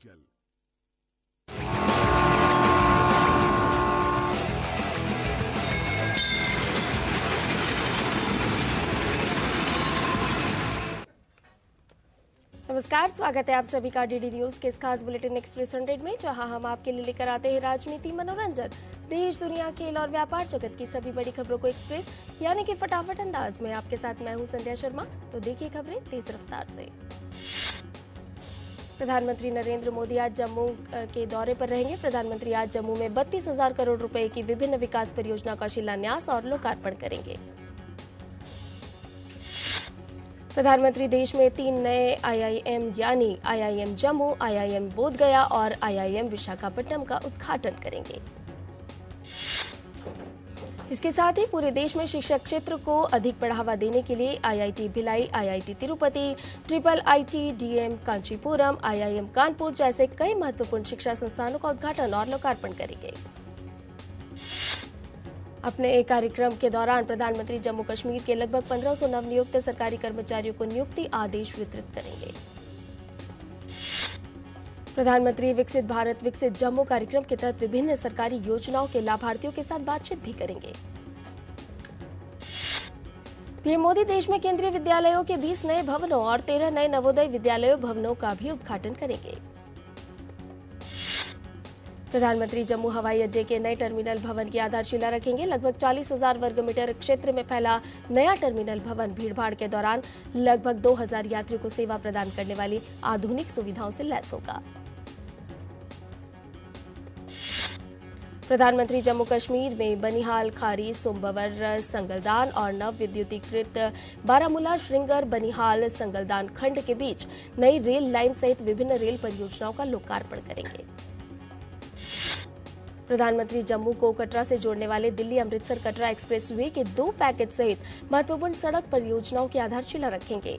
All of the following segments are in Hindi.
जल। नमस्कार, स्वागत है आप सभी का डीडी न्यूज के इस खास बुलेटिन एक्सप्रेस 100 में, जहां हम आपके लिए लेकर आते हैं राजनीति, मनोरंजन, देश दुनिया, खेल और व्यापार जगत की सभी बड़ी खबरों को एक्सप्रेस यानी कि फटाफट अंदाज में। आपके साथ मैं हूं संध्या शर्मा। तो देखिए खबरें तेज रफ्तार से। प्रधानमंत्री नरेंद्र मोदी आज जम्मू के दौरे पर रहेंगे। प्रधानमंत्री आज जम्मू में 32,000 करोड़ रुपए की विभिन्न विकास परियोजना का शिलान्यास और लोकार्पण करेंगे। प्रधानमंत्री देश में 3 नए IIM यानी IIM जम्मू, IIM बोधगया और IIM विशाखापट्टनम का उद्घाटन करेंगे। इसके साथ ही पूरे देश में शिक्षा क्षेत्र को अधिक बढ़ावा देने के लिए IIT Bhilai, IIT Tirupati, IIIT DM Kanchipuram, IIM Kanpur जैसे कई महत्वपूर्ण शिक्षा संस्थानों का उद्घाटन और लोकार्पण करेंगे। अपने एक कार्यक्रम के दौरान प्रधानमंत्री जम्मू कश्मीर के लगभग 1500 नवनियुक्त सरकारी कर्मचारियों को नियुक्ति आदेश वितरित करेंगे। प्रधानमंत्री विकसित भारत विकसित जम्मू कार्यक्रम के तहत विभिन्न सरकारी योजनाओं के लाभार्थियों के साथ बातचीत भी करेंगे। पीएम मोदी देश में केंद्रीय विद्यालयों के 20 नए भवनों और 13 नए नवोदय विद्यालय भवनों का भी उद्घाटन करेंगे। प्रधानमंत्री जम्मू हवाई अड्डे के नए टर्मिनल भवन की आधारशिला रखेंगे। लगभग 40,000 वर्ग मीटर क्षेत्र में फैला नया टर्मिनल भवन भीड़भाड़ के दौरान लगभग 2,000 यात्रियों को सेवा प्रदान करने वाली आधुनिक सुविधाओं से लैस होगा। प्रधानमंत्री जम्मू कश्मीर में बनिहाल, खारी, सोमबवर, संगलदान और नव विद्युतीकृत बारामूला, श्रृंगर, बनिहाल, संगलदान खंड के बीच नई रेल लाइन सहित विभिन्न रेल परियोजनाओं का लोकार्पण करेंगे। प्रधानमंत्री जम्मू को कटरा से जोड़ने वाले दिल्ली अमृतसर कटरा एक्सप्रेसवे के 2 पैकेज सहित महत्वपूर्ण सड़क परियोजनाओं की आधारशिला रखेंगे।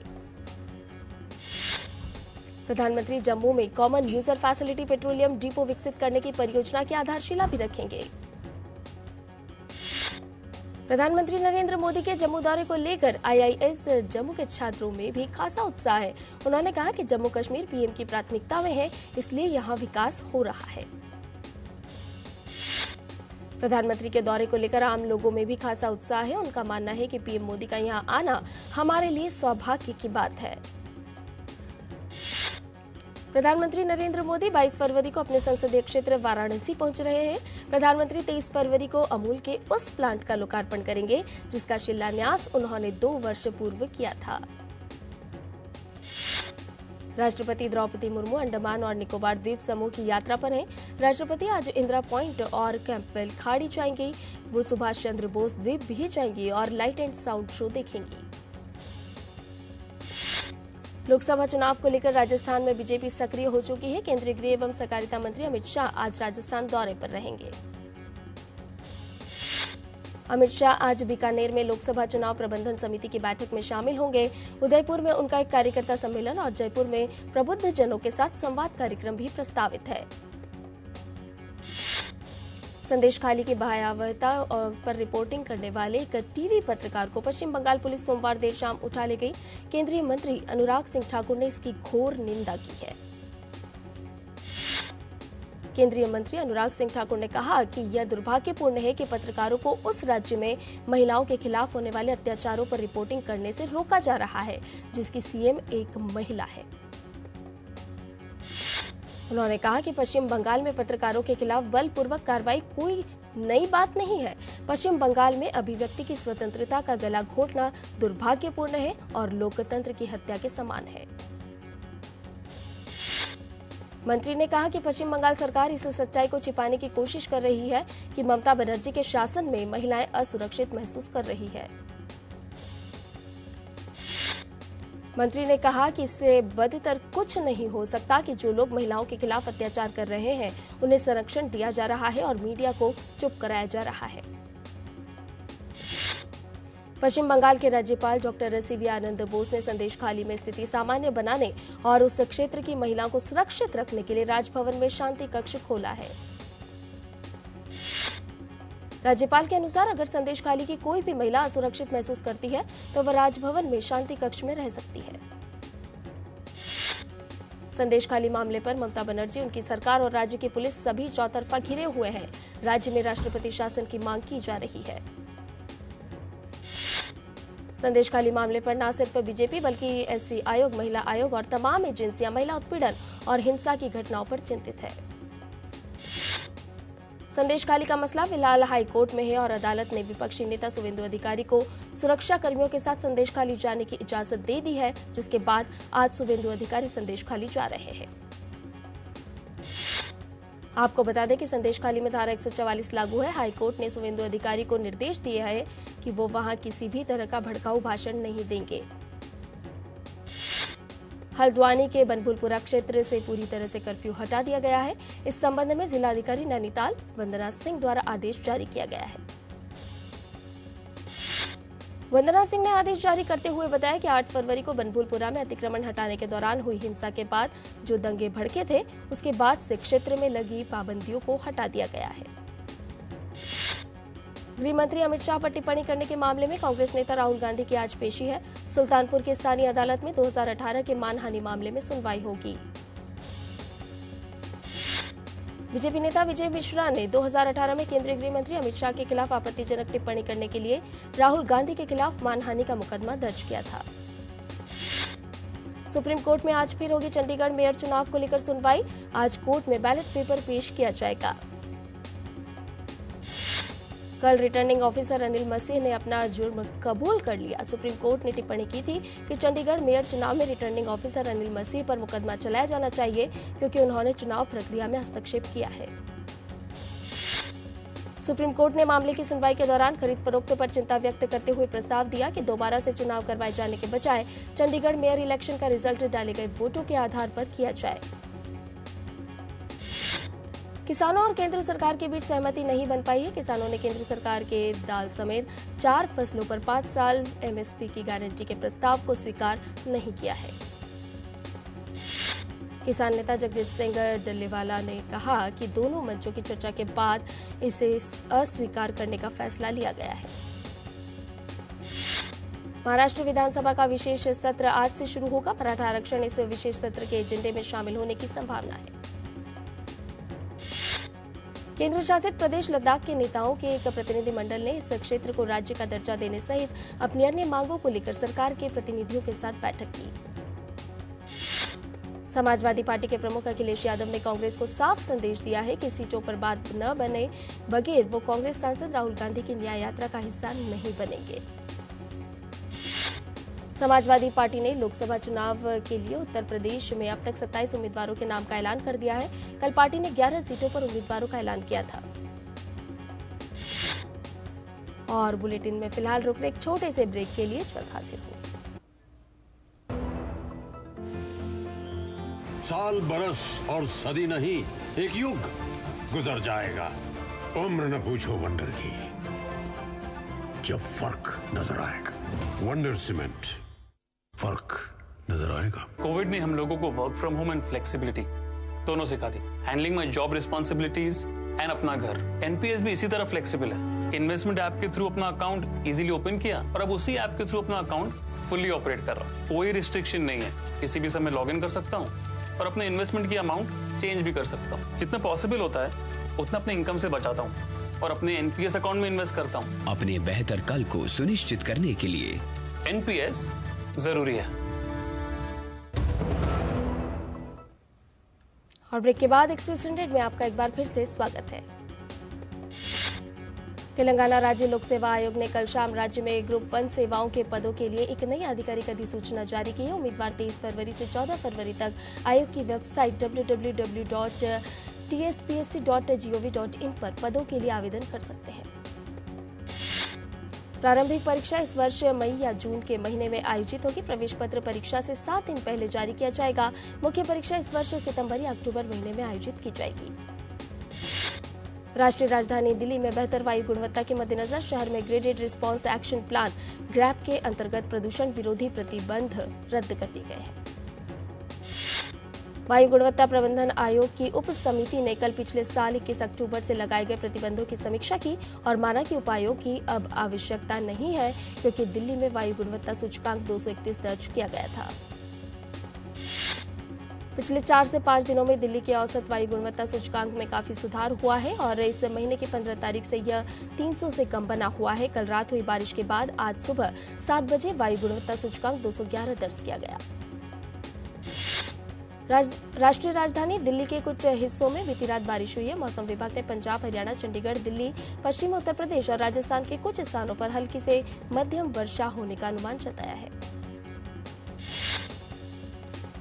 प्रधानमंत्री जम्मू में common user facility petroleum depot विकसित करने की परियोजना की आधारशिला भी रखेंगे। प्रधानमंत्री नरेंद्र मोदी के जम्मू दौरे को लेकर IIS जम्मू के छात्रों में भी खासा उत्साह है। उन्होंने कहा कि जम्मू कश्मीर पीएम की प्राथमिकता में है, इसलिए यहाँ विकास हो रहा है। प्रधानमंत्री के दौरे को लेकर आम लोगों में भी खासा उत्साह है। उनका मानना है कि पीएम मोदी का यहां आना हमारे लिए सौभाग्य की बात है। प्रधानमंत्री नरेंद्र मोदी 22 फरवरी को अपने संसदीय क्षेत्र वाराणसी पहुंच रहे हैं। प्रधानमंत्री 23 फरवरी को अमूल के उस प्लांट का लोकार्पण करेंगे जिसका शिलान्यास उन्होंने 2 वर्ष पूर्व किया था। राष्ट्रपति द्रौपदी मुर्मू अंडमान और निकोबार द्वीप समूह की यात्रा पर हैं। राष्ट्रपति आज इंदिरा पॉइंट और कैंपवेल खाड़ी जाएंगी। वो सुभाष चंद्र बोस द्वीप भी जाएंगी और लाइट एंड साउंड शो देखेंगी। लोकसभा चुनाव को लेकर राजस्थान में बीजेपी सक्रिय हो चुकी है। केंद्रीय गृह एवं सहकारिता मंत्री अमित शाह आज राजस्थान दौरे पर रहेंगे। अमित शाह आज बीकानेर में लोकसभा चुनाव प्रबंधन समिति की बैठक में शामिल होंगे। उदयपुर में उनका एक कार्यकर्ता सम्मेलन और जयपुर में प्रबुद्ध जनों के साथ संवाद कार्यक्रम भी प्रस्तावित है। संदेश खाली की भयावहता पर रिपोर्टिंग करने वाले एक टीवी पत्रकार को पश्चिम बंगाल पुलिस सोमवार देर शाम उठा ले गई। केंद्रीय मंत्री अनुराग सिंह ठाकुर ने इसकी घोर निंदा की है। केंद्रीय मंत्री अनुराग सिंह ठाकुर ने कहा कि यह दुर्भाग्यपूर्ण है कि पत्रकारों को उस राज्य में महिलाओं के खिलाफ होने वाले अत्याचारों पर रिपोर्टिंग करने से रोका जा रहा है जिसकी सीएम एक महिला है। उन्होंने कहा कि पश्चिम बंगाल में पत्रकारों के खिलाफ बलपूर्वक कार्रवाई कोई नई बात नहीं है। पश्चिम बंगाल में अभिव्यक्ति की स्वतंत्रता का गला घोटना दुर्भाग्यपूर्ण है और लोकतंत्र की हत्या के समान है। मंत्री ने कहा कि पश्चिम बंगाल सरकार इस सच्चाई को छिपाने की कोशिश कर रही है कि ममता बनर्जी के शासन में महिलाएं असुरक्षित महसूस कर रही है। मंत्री ने कहा कि इससे बदतर कुछ नहीं हो सकता कि जो लोग महिलाओं के खिलाफ अत्याचार कर रहे हैं उन्हें संरक्षण दिया जा रहा है और मीडिया को चुप कराया जा रहा है। पश्चिम बंगाल के राज्यपाल डॉक्टर सीवी आनंद बोस ने संदेश खाली में स्थिति सामान्य बनाने और उस क्षेत्र की महिलाओं को सुरक्षित रखने के लिए राजभवन में शांति कक्ष खोला है। राज्यपाल के अनुसार अगर संदेश खाली की कोई भी महिला असुरक्षित महसूस करती है तो वह राजभवन में शांति कक्ष में रह सकती है। संदेश खाली मामले पर ममता बनर्जी, उनकी सरकार और राज्य की पुलिस सभी चौतरफा घिरे हुए हैं। राज्य में राष्ट्रपति शासन की मांग की जा रही है। संदेश खाली मामले पर न सिर्फ बीजेपी बल्कि एससी आयोग, महिला आयोग और तमाम एजेंसियां महिला उत्पीड़न और हिंसा की घटनाओं पर चिंतित है। संदेश खाली का मसला फिलहाल हाई कोर्ट में है और अदालत ने विपक्षी नेता शुवेंदु अधिकारी को सुरक्षा कर्मियों के साथ संदेश खाली जाने की इजाजत दे दी है, जिसके बाद आज शुवेंदु अधिकारी संदेश खाली जा रहे हैं। आपको बता दें कि संदेश खाली में धारा 144 लागू है। हाईकोर्ट ने शुवेंदु अधिकारी को निर्देश दिया है कि वो वहां किसी भी तरह का भड़काऊ भाषण नहीं देंगे। हल्द्वानी के बनभूलपुरा क्षेत्र से पूरी तरह से कर्फ्यू हटा दिया गया है। इस संबंध में जिलाधिकारी नैनीताल वंदना सिंह द्वारा आदेश जारी किया गया है। वंदना सिंह ने आदेश जारी करते हुए बताया कि 8 फरवरी को बनभूलपुरा में अतिक्रमण हटाने के दौरान हुई हिंसा के बाद जो दंगे भड़के थे, उसके बाद से क्षेत्र में लगी पाबंदियों को हटा दिया गया है। गृह मंत्री अमित शाह पर टिप्पणी करने के मामले में कांग्रेस नेता राहुल गांधी की आज पेशी है। सुल्तानपुर की स्थानीय अदालत में 2018 के मानहानि मामले में सुनवाई होगी। बीजेपी नेता विजय मिश्रा ने 2018 में केंद्रीय गृह मंत्री अमित शाह के खिलाफ आपत्तिजनक टिप्पणी करने के लिए राहुल गांधी के खिलाफ मानहानि का मुकदमा दर्ज किया था। सुप्रीम कोर्ट में आज फिर होगी चंडीगढ़ मेयर चुनाव को लेकर सुनवाई। आज कोर्ट में बैलेट पेपर पेश किया जाएगा। कल रिटर्निंग ऑफिसर अनिल मसीह ने अपना जुर्म कबूल कर लिया। सुप्रीम कोर्ट ने टिप्पणी की थी कि चंडीगढ़ मेयर चुनाव में रिटर्निंग ऑफिसर अनिल मसीह पर मुकदमा चलाया जाना चाहिए क्योंकि उन्होंने चुनाव प्रक्रिया में हस्तक्षेप किया है। सुप्रीम कोर्ट ने मामले की सुनवाई के दौरान खरीद फरोख्त पर चिंता व्यक्त करते हुए प्रस्ताव दिया कि दोबारा से चुनाव करवाए जाने के बजाय चंडीगढ़ मेयर इलेक्शन का रिजल्ट डाले गए वोटों के आधार पर किया जाए। किसानों और केंद्र सरकार के बीच सहमति नहीं बन पाई है। किसानों ने केंद्र सरकार के दाल समेत 4 फसलों पर 5 साल एमएसपी की गारंटी के प्रस्ताव को स्वीकार नहीं किया है। किसान नेता जगजीत सिंह डल्लेवाला ने कहा कि दोनों मंचों की चर्चा के बाद इसे अस्वीकार करने का फैसला लिया गया है। महाराष्ट्र विधानसभा का विशेष सत्र आज से शुरू होगा। मराठा आरक्षण इस विशेष सत्र के एजेंडे में शामिल होने की संभावना है। केंद्र शासित प्रदेश लद्दाख के नेताओं के एक प्रतिनिधिमंडल ने इस क्षेत्र को राज्य का दर्जा देने सहित अपनी अन्य मांगों को लेकर सरकार के प्रतिनिधियों के साथ बैठक की। समाजवादी पार्टी के प्रमुख अखिलेश यादव ने कांग्रेस को साफ संदेश दिया है कि सीटों पर बात न बने बगैर वो कांग्रेस सांसद राहुल गांधी की न्याय यात्रा का हिस्सा नहीं बनेंगे। समाजवादी पार्टी ने लोकसभा चुनाव के लिए उत्तर प्रदेश में अब तक 27 उम्मीदवारों के नाम का ऐलान कर दिया है। कल पार्टी ने 11 सीटों पर उम्मीदवारों का ऐलान किया था। और बुलेटिन में फिलहाल रुक रहे एक छोटे से ब्रेक के लिए जल्द हाजिर हो। साल, बरस और सदी नहीं, एक युग गुजर जाएगा। उम्र न पूछो वंडर की, जब फर्क नजर आएगा। वंडर सीमेंट, फर्क नजर आएगा। कोविड ने हम लोगों को work from home and flexibility दोनों सिखा दी। Handling my job responsibilities and अपना घर। एनपीएस भी इसी तरह फ्लेक्सिबल है। इन्वेस्टमेंट ऐप के थ्रू अपना अकाउंट इजीली ओपन किया और अब उसी ऐप के थ्रू अपना अकाउंट फुल्ली ऑपरेट कर रहा। कोई रिस्ट्रिक्शन नहीं है, किसी भी समय लॉग इन कर सकता हूँ और अपने इन्वेस्टमेंट की अमाउंट चेंज भी कर सकता हूँ। जितना पॉसिबल होता है उतना अपने इनकम से बचाता हूँ और अपने एनपीएस अकाउंट में इन्वेस्ट करता हूँ। अपने बेहतर कल को सुनिश्चित करने के लिए एनपीएस जरूरी है। और ब्रेक के बाद एक्सप्रेस 100 में आपका एक बार फिर से स्वागत है। तेलंगाना राज्य लोक सेवा आयोग ने कल शाम राज्य में ग्रुप 1 सेवाओं के पदों के लिए एक नई आधिकारिक अधिसूचना जारी की है। उम्मीदवार 23 फरवरी से 14 फरवरी तक आयोग की वेबसाइट www.tspsc.gov.in पर पदों के लिए आवेदन कर सकते हैं। प्रारंभिक परीक्षा इस वर्ष मई या जून के महीने में आयोजित होगी। प्रवेश पत्र परीक्षा से 7 दिन पहले जारी किया जाएगा। मुख्य परीक्षा इस वर्ष सितंबर या अक्टूबर महीने में आयोजित की जाएगी। राष्ट्रीय राजधानी दिल्ली में बेहतर वायु गुणवत्ता के मद्देनजर शहर में graded response action plan grab के अंतर्गत प्रदूषण विरोधी प्रतिबंध रद्द कर दिए गए हैं। वायु गुणवत्ता प्रबंधन आयोग की उप समिति ने कल पिछले साल 21 अक्टूबर से लगाए गए प्रतिबंधों की समीक्षा की और माना कि उपायों की अब आवश्यकता नहीं है क्योंकि दिल्ली में वायु गुणवत्ता सूचकांक 231 दर्ज किया गया था। पिछले 4 से 5 दिनों में दिल्ली के औसत वायु गुणवत्ता सूचकांक में काफी सुधार हुआ है और इस महीने की 15 तारीख से यह 300 से कम बना हुआ है। कल रात हुई बारिश के बाद आज सुबह 7 बजे वायु गुणवत्ता सूचकांक 211 दर्ज किया गया। राष्ट्रीय राजधानी दिल्ली के कुछ हिस्सों में बीती रात बारिश हुई है। मौसम विभाग ने पंजाब, हरियाणा, चंडीगढ़, दिल्ली, पश्चिमी उत्तर प्रदेश और राजस्थान के कुछ स्थानों पर हल्की से मध्यम वर्षा होने का अनुमान जताया है।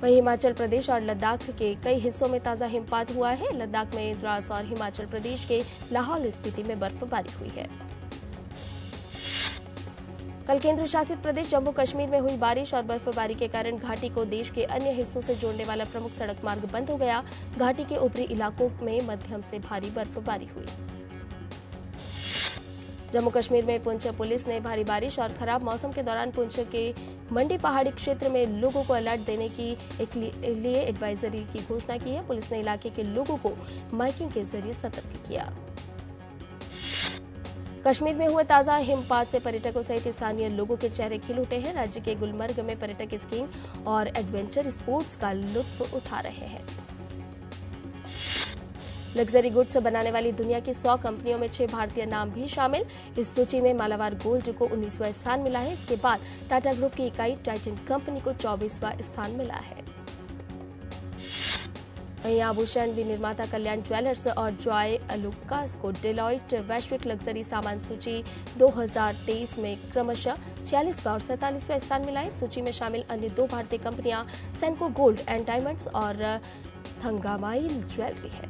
वहीं हिमाचल प्रदेश और लद्दाख के कई हिस्सों में ताजा हिमपात हुआ है। लद्दाख में द्रास और हिमाचल प्रदेश के लाहौल स्पीति में बर्फबारी हुई है। कल केंद्र शासित प्रदेश जम्मू कश्मीर में हुई बारिश और बर्फबारी के कारण घाटी को देश के अन्य हिस्सों से जोड़ने वाला प्रमुख सड़क मार्ग बंद हो गया। घाटी के ऊपरी इलाकों में मध्यम से भारी बर्फबारी हुई। जम्मू कश्मीर में पुंछ पुलिस ने भारी बारिश और खराब मौसम के दौरान पुंछ के मंडी पहाड़ी क्षेत्र में लोगों को अलर्ट देने की एक लिए एडवाइजरी की घोषणा की है। पुलिस ने इलाके के लोगों को माइकिंग के जरिए सतर्क किया। कश्मीर में हुए ताजा हिमपात से पर्यटकों सहित स्थानीय लोगों के चेहरे खिल उठे हैं। राज्य के गुलमर्ग में पर्यटक स्कीइंग और एडवेंचर स्पोर्ट्स का लुत्फ उठा रहे हैं। लग्जरी गुड्स बनाने वाली दुनिया की 100 कंपनियों में 6 भारतीय नाम भी शामिल। इस सूची में मालाबार गोल्ड को 19वां स्थान मिला है। इसके बाद टाटा ग्रुप की इकाई टाइटन कंपनी को 24वां स्थान मिला है। वहीं आभूषण विनिर्माता कल्याण ज्वेलर्स और जॉय अलुकास को डेलॉइट वैश्विक लग्जरी सामान सूची 2023 में क्रमशः 46वां और 47वां स्थान मिला है। इस सूची में शामिल अन्य 2 भारतीय कंपनियां सेंको गोल्ड एंड डायमंड्स और थंगामाइल ज्वेलरी है।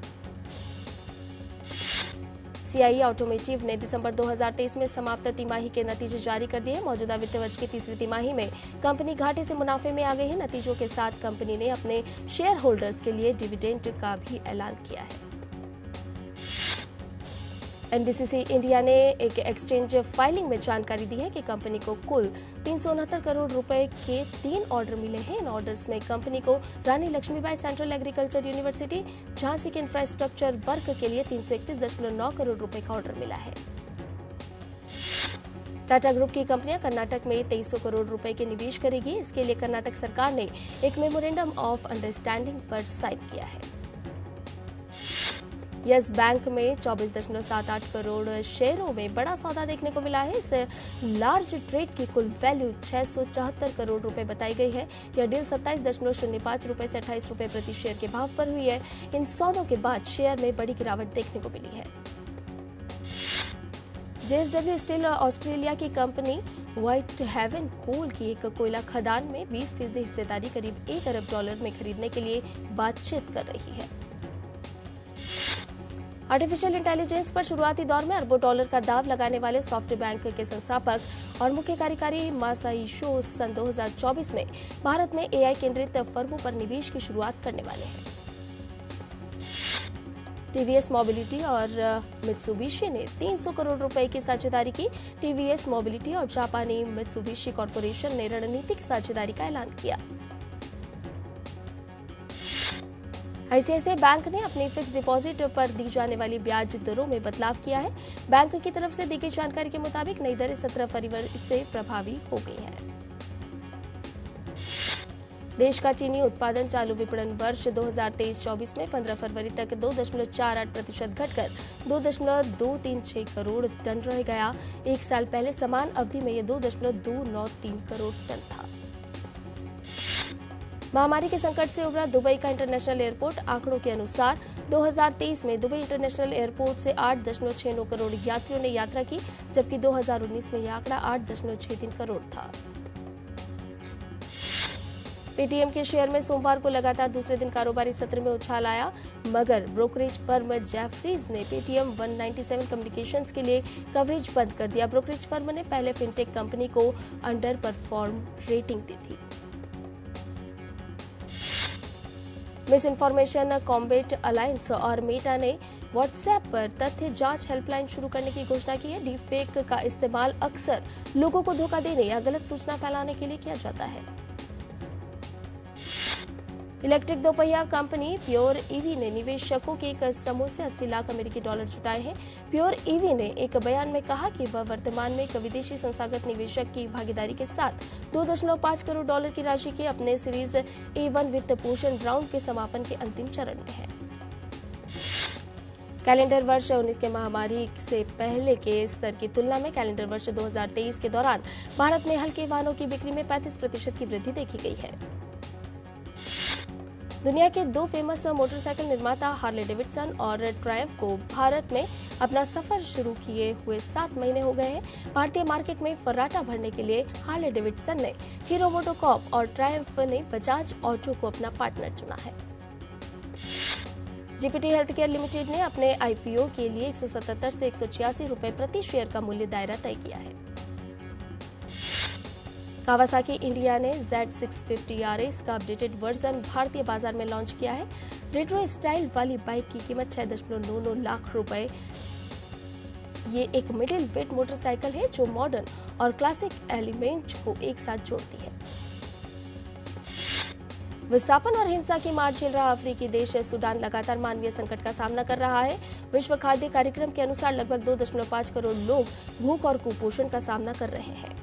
सीआईई ऑटोमोटिव ने दिसंबर 2023 में समाप्त तिमाही के नतीजे जारी कर दिए। मौजूदा वित्त वर्ष की तीसरी तिमाही में कंपनी घाटे से मुनाफे में आ गई है। नतीजों के साथ कंपनी ने अपने शेयर होल्डर्स के लिए डिविडेंड का भी ऐलान किया है। एनबीसीसी इंडिया ने एक एक्सचेंज फाइलिंग में जानकारी दी है कि कंपनी को कुल 369 करोड़ रुपए के 3 ऑर्डर मिले हैं। इन ऑर्डर्स में कंपनी को Rani Lakshmibai central agriculture university Jhansi के इंफ्रास्ट्रक्चर वर्क के लिए 331.9 करोड़ रुपए का ऑर्डर मिला है। टाटा ग्रुप की कंपनियां कर्नाटक में 2300 करोड़ रुपए के निवेश करेगी। इसके लिए कर्नाटक सरकार ने एक मेमोरेंडम ऑफ अंडरस्टैंडिंग पर साइन किया है। यस बैंक में 24.78 करोड़ शेयरों में बड़ा सौदा देखने को मिला है। इस लार्ज ट्रेड की कुल वैल्यू 674 करोड़ रुपए बताई गई है। यह डील 27.05 रुपए से 28 रुपए प्रति शेयर के भाव पर हुई है। इन सौदों के बाद शेयर में बड़ी गिरावट देखने को मिली है। जेएसडब्ल्यू स्टील ऑस्ट्रेलिया की कंपनी व्हाइट हेवन कोल की एक कोयला खदान में 20% हिस्सेदारी करीब $1 अरब में खरीदने के लिए बातचीत कर रही है। आर्टिफिशियल इंटेलिजेंस पर शुरुआती दौर में अरबों डॉलर का दाव लगाने वाले सॉफ्टबैंक के संस्थापक और मुख्य कार्यकारी मासाइशो सन 2024 में भारत में एआई केंद्रित फर्मों पर निवेश की शुरुआत करने वाले हैं। टीवीएस मोबिलिटी और मित्सुबिशी ने 300 करोड़ रुपए की साझेदारी की। टीवीएस मोबिलिटी और जापानी मित्सुबिशी कॉर्पोरेशन ने रणनीतिक साझेदारी का ऐलान किया। आईसीआईसीआई बैंक ने अपनी फिक्स डिपॉजिट पर दी जाने वाली ब्याज दरों में बदलाव किया है। बैंक की तरफ से दी गई जानकारी के मुताबिक नई दरें 17 फरवरी से प्रभावी हो गई हैं। देश का चीनी उत्पादन चालू विपणन वर्ष 2023-24 में 15 फरवरी तक 2.48% घटकर 2.236 करोड़ टन रह गया। एक साल पहले समान अवधि में यह 2.293 करोड़ टन था। महामारी के संकट से उभरा दुबई का इंटरनेशनल एयरपोर्ट। आंकड़ों के अनुसार 2023 में दुबई इंटरनेशनल एयरपोर्ट से 8.69 करोड़ यात्रियों ने यात्रा की, जबकि 2019 में यह आंकड़ा 8.63 करोड़ था। पेटीएम के शेयर में सोमवार को लगातार दूसरे दिन कारोबारी सत्र में उछाल आया, मगर ब्रोकरेज फर्म जेफरीज ने पेटीएम 197 कम्युनिकेशंस के लिए कवरेज बंद कर दिया। ब्रोकरेज फर्म ने पहले फिनटेक कंपनी को अंडर परफॉर्म रेटिंग दी थी। मिस इन्फॉर्मेशन कॉम्बेट अलायंस और मेटा ने व्हाट्सएप पर तथ्य जांच हेल्पलाइन शुरू करने की घोषणा की है। डीप फेक का इस्तेमाल अक्सर लोगों को धोखा देने या गलत सूचना फैलाने के लिए किया जाता है। इलेक्ट्रिक दोपहिया कंपनी प्योर ईवी ने निवेशकों के एक समूह से 80 लाख अमेरिकी डॉलर जुटाए हैं। प्योर ईवी ने एक बयान में कहा कि वह वर्तमान में एक विदेशी संस्थागत निवेशक की भागीदारी के साथ 2.5 करोड़ डॉलर की राशि के अपने सीरीज A1 वित्त पोषण राउंड के समापन के अंतिम चरण में है। कैलेंडर वर्ष 19 के महामारी से पहले के स्तर की तुलना में कैलेंडर वर्ष 2023 के दौरान भारत में हल्के वाहनों की बिक्री में 35% की वृद्धि देखी गई है। दुनिया के 2 फेमस मोटरसाइकिल निर्माता हार्ले डेविडसन और ट्रायम्फ को भारत में अपना सफर शुरू किए हुए 7 महीने हो गए हैं। भारतीय मार्केट में फर्राटा भरने के लिए हार्ले डेविडसन ने हीरो मोटोकॉर्प और ट्रायम्फ ने बजाज ऑटो को अपना पार्टनर चुना है। जीपीटी हेल्थकेयर लिमिटेड ने अपने आईपीओ के लिए 177 से 186 रुपए प्रति शेयर का मूल्य दायरा तय किया है। कावासाकी इंडिया ने Z650 RS का अपडेटेड वर्जन भारतीय बाजार में लॉन्च किया है। रेट्रो स्टाइल वाली बाइक की कीमत 6.99 लाख रुपए। ये एक मिडिल वेट मोटरसाइकिल है जो मॉडर्न और क्लासिक एलिमेंट को एक साथ जोड़ती है। विस्थापन और हिंसा की मार झेल रहा अफ्रीकी देश सूडान लगातार मानवीय संकट का सामना कर रहा है। विश्व खाद्य कार्यक्रम के अनुसार लगभग 2.5 करोड़ लोग भूख और कुपोषण का सामना कर रहे हैं।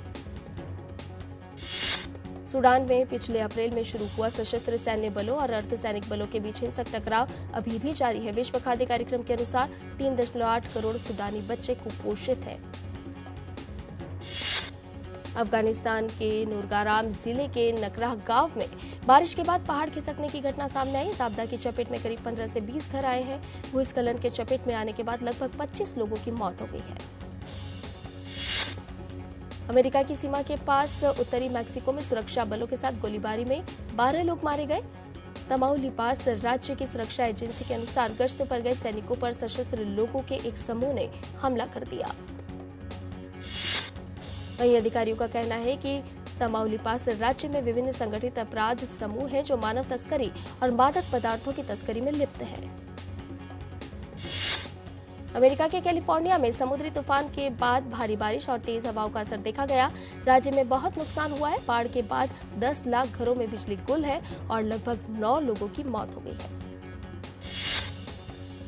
सूडान में पिछले अप्रैल में शुरू हुआ सशस्त्र सैन्य बलों और अर्धसैनिक बलों के बीच हिंसक टकराव अभी भी जारी है। विश्व खाद्य कार्यक्रम के अनुसार 3.8 करोड़ सूडानी बच्चे कुपोषित हैं। अफगानिस्तान के नूरगाराम जिले के नकराह गांव में बारिश के बाद पहाड़ खिसकने की घटना सामने आई। इस आपदा की चपेट में करीब 15 से 20 घर आए हैं। भूस्खलन के चपेट में आने के बाद लगभग 25 लोगों की मौत हो गई है। अमेरिका की सीमा के पास उत्तरी मैक्सिको में सुरक्षा बलों के साथ गोलीबारी में 12 लोग मारे गए। तमाउलिपास राज्य की सुरक्षा एजेंसी के अनुसार गश्त पर गए सैनिकों पर सशस्त्र लोगों के एक समूह ने हमला कर दिया। वहीं अधिकारियों का कहना है कि तमाउलिपास राज्य में विभिन्न संगठित अपराध समूह हैं जो मानव तस्करी और मादक पदार्थों की तस्करी में लिप्त हैं। अमेरिका के कैलिफोर्निया में समुद्री तूफान के बाद भारी बारिश और तेज हवाओं का असर देखा गया। राज्य में बहुत नुकसान हुआ है। बाढ़ के बाद 10 लाख घरों में बिजली गुल है और लगभग 9 लोगों की मौत हो गई है।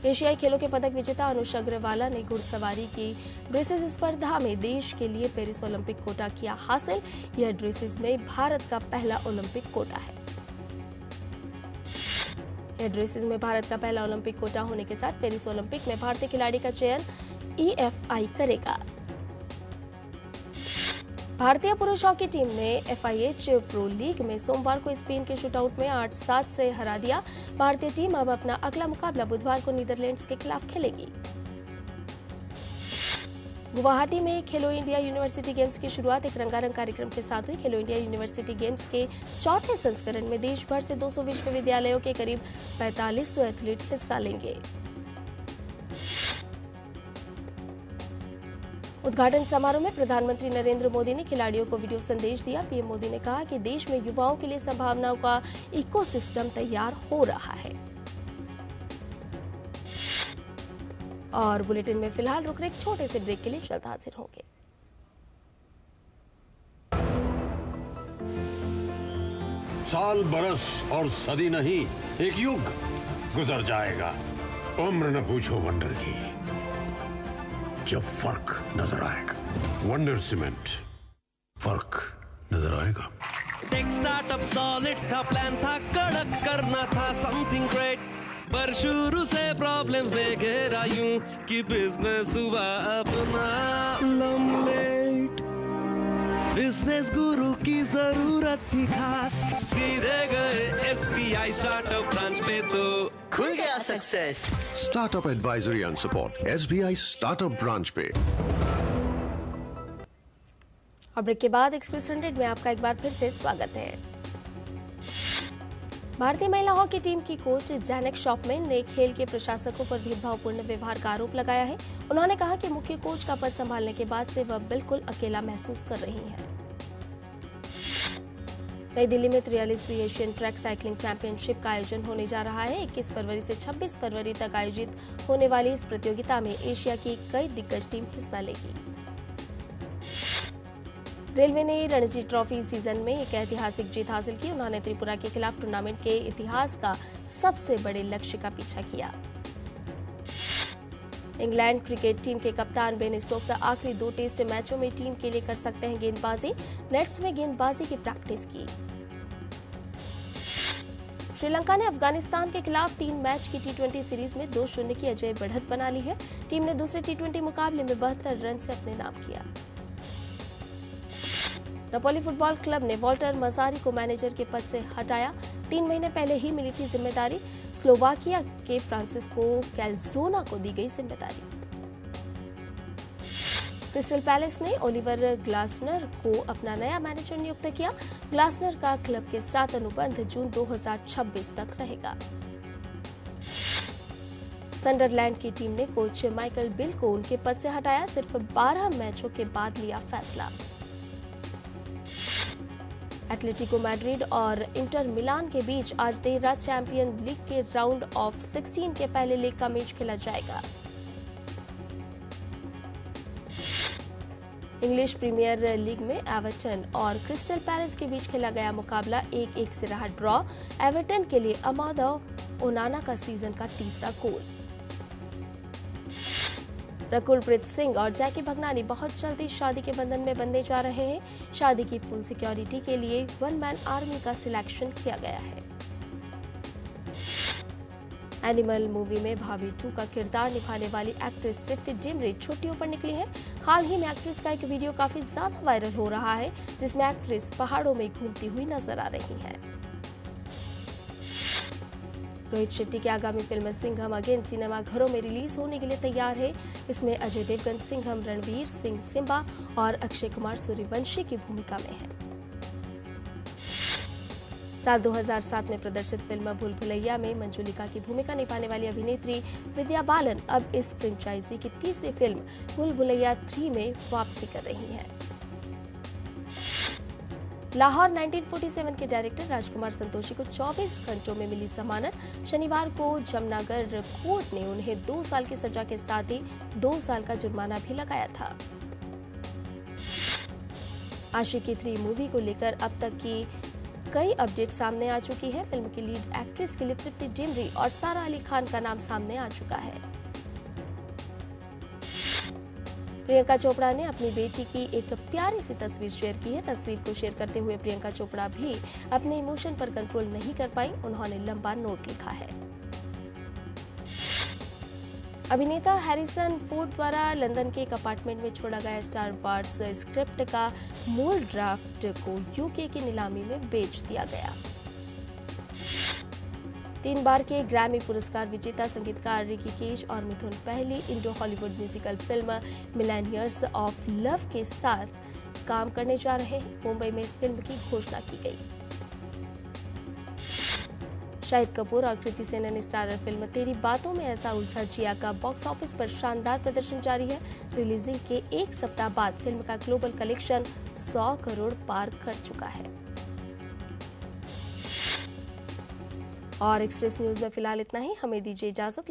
एशियाई खेलों के पदक विजेता अनुष अग्रवाला ने घुड़सवारी की ड्रेसेस स्पर्धा में देश के लिए पेरिस ओलंपिक कोटा किया हासिल। यह ड्रेसेस में भारत का पहला ओलंपिक कोटा है। यह ड्रेसेस में भारत का पहला ओलंपिक कोटा होने के साथ पेरिस ओलंपिक में भारतीय खिलाड़ी का चयन EFI करेगा। भारतीय पुरुष हॉकी टीम ने FIH प्रो लीग में सोमवार को स्पेन के शूटआउट में 8-7 से हरा दिया। भारतीय टीम अब अपना अगला मुकाबला बुधवार को नीदरलैंड्स के खिलाफ खेलेगी। गुवाहाटी में खेलो इंडिया यूनिवर्सिटी गेम्स की शुरुआत एक रंगारंग कार्यक्रम के साथ हुई। खेलो इंडिया यूनिवर्सिटी गेम्स के चौथे संस्करण में देश भर से 200 विश्वविद्यालयों के करीब 4500 एथलीट हिस्सा लेंगे। उद्घाटन समारोह में प्रधानमंत्री नरेंद्र मोदी ने खिलाड़ियों को वीडियो संदेश दिया। पीएम मोदी ने कहा कि देश में युवाओं के लिए संभावनाओं का इकोसिस्टम तैयार हो रहा है। और बुलेटिन में फिलहाल रुक रहे एक छोटे से ब्रेक के लिए जल्द हाजिर होंगे। साल बरस और सदी नहीं, एक युग गुजर जाएगा। उम्र न पूछो वंडर की, जब फर्क नजर आएगा। वंडर सीमेंट, फर्क नजर आएगा। टेक स्टार्टअप सॉलिड था, प्लान था कड़क, करना था समथिंग ग्रेट, पर शुरू से प्रॉब्लम्स ने घेरा यूं कि बिजनेस हुआ अपना लम्बेट। बिजनेस गुरु की जरूरत थी खास, सीधे गए SBI स्टार्टअप ब्रांच पे तो खुल गया success. Startup advisory and support SBI startup branch पे। और ब्रेक के बाद एक्सप्रेस 100 में आपका एक बार फिर से स्वागत है। भारतीय महिला हॉकी टीम की कोच जैनेक शॉपमैन ने खेल के प्रशासकों पर भेदभावपूर्ण व्यवहार का आरोप लगाया है। उन्होंने कहा कि मुख्य कोच का पद संभालने के बाद से वह बिल्कुल अकेला महसूस कर रही हैं। नई दिल्ली में 43वीं एशियन ट्रैक साइकिलिंग चैंपियनशिप का आयोजन होने जा रहा है। 21 फरवरी से 26 फरवरी तक आयोजित होने वाली इस प्रतियोगिता में एशिया की कई दिग्गज टीम हिस्सा लेगी। रेलवे ने रणजी ट्रॉफी सीजन में एक ऐतिहासिक जीत हासिल की। उन्होंने त्रिपुरा के खिलाफ टूर्नामेंट के इतिहास का सबसे बड़े लक्ष्य का पीछा किया। इंग्लैंड क्रिकेट टीम के कप्तान बेन स्टोक्स आखिरी 2 टेस्ट मैचों में टीम के लिए कर सकते हैं गेंदबाजी। नेट्स में गेंदबाजी की प्रैक्टिस की। श्रीलंका ने अफगानिस्तान के खिलाफ 3 मैच की T20 सीरीज में 2-0 की अजय बढ़त बना ली है। टीम ने दूसरे T20 मुकाबले में 72 रन से अपने नाम किया। नपोली फुटबॉल क्लब ने वॉल्टर मजारी को मैनेजर के पद से हटाया। 3 महीने पहले ही मिली थी जिम्मेदारी। स्लोवाकिया के फ्रांसिस्को कैल्जोना को दी गई जिम्मेदारी। क्रिस्टल पैलेस ने ओलिवर ग्लासनर को अपना नया मैनेजर नियुक्त किया। ग्लासनर का क्लब के साथ अनुबंध जून 2026 तक रहेगा। सनडरलैंड की टीम ने कोच माइकल बिल को उनके पद से हटाया। सिर्फ 12 मैचों के बाद लिया फैसला। एटलेटिको मैड्रिड और इंटर मिलान के बीच आज देर रात चैंपियन लीग के राउंड ऑफ 16 के पहले लेग का मैच खेला जाएगा। इंग्लिश प्रीमियर लीग में एवर्टन और क्रिस्टल पैलेस के बीच खेला गया मुकाबला 1-1 से रहा ड्रॉ। एवर्टन के लिए अमादा ओनाना का सीजन का तीसरा गोल। रकुलप्रीत सिंह और जैकी भगनानी बहुत जल्दी शादी के बंधन में बंधे जा रहे हैं। शादी की फुल सिक्योरिटी के लिए 1 मैन आर्मी का सिलेक्शन किया गया है। एनिमल मूवी में भाभी 2 का किरदार निभाने वाली एक्ट्रेस तृप्ति डिमरी छुट्टियों पर निकली है। हाल ही में एक्ट्रेस का एक वीडियो काफी ज्यादा वायरल हो रहा है, जिसमें एक्ट्रेस पहाड़ों में घूमती हुई नजर आ रही है। रोहित शेट्टी की आगामी फिल्म सिंघम अगेन सिनेमाघरों में रिलीज होने के लिए तैयार है। इसमें अजय देवगन सिंघम, रणवीर सिंह सिम्बा और अक्षय कुमार सूर्यवंशी की भूमिका में है। साल 2007 में प्रदर्शित फिल्म भूल भुलैया में मंजुलिका की भूमिका निभाने वाली अभिनेत्री विद्या बालन अब इस फ्रेंचाइजी की तीसरी फिल्म भूल भुलैया 3 में वापसी कर रही हैं। लाहौर 1947 के डायरेक्टर राजकुमार संतोषी को 24 घंटों में मिली जमानत। शनिवार को जमनागर कोर्ट ने उन्हें 2 साल की सजा के साथ ही 2 साल का जुर्माना भी लगाया था। आशिकी 3 मूवी को लेकर अब तक की कई अपडेट सामने आ चुकी है। फिल्म की लीड एक्ट्रेस के लिए तृप्ति डिमरी और सारा अली खान का नाम सामने आ चुका है। प्रियंका चोपड़ा ने अपनी बेटी की एक प्यारी सी तस्वीर शेयर की है। तस्वीर को शेयर करते हुए प्रियंका चोपड़ा भी अपने इमोशन पर कंट्रोल नहीं कर पाई। उन्होंने लंबा नोट लिखा है। अभिनेता हैरिसन फोर्ड द्वारा लंदन के एक अपार्टमेंट में छोड़ा गया स्टार वार्स स्क्रिप्ट का मूल ड्राफ्ट को यूके की नीलामी में बेच दिया गया। 3 बार के ग्रैमी पुरस्कार विजेता संगीतकार रिकी केज और मिथुन पहली Indo Hollywood musical film millionaires of love के साथ काम करने जा रहे हैं। मुंबई में इस फिल्म की घोषणा की गई। शाहिद कपूर और कृति सेनन स्टारर फिल्म तेरी बातों में ऐसा उलझा जिया का बॉक्स ऑफिस पर शानदार प्रदर्शन जारी है। रिलीजिंग के 1 सप्ताह बाद फिल्म का ग्लोबल कलेक्शन 100 करोड़ पार कर चुका है। और एक्सप्रेस न्यूज में फिलहाल इतना ही। हमें दीजिए इजाजत।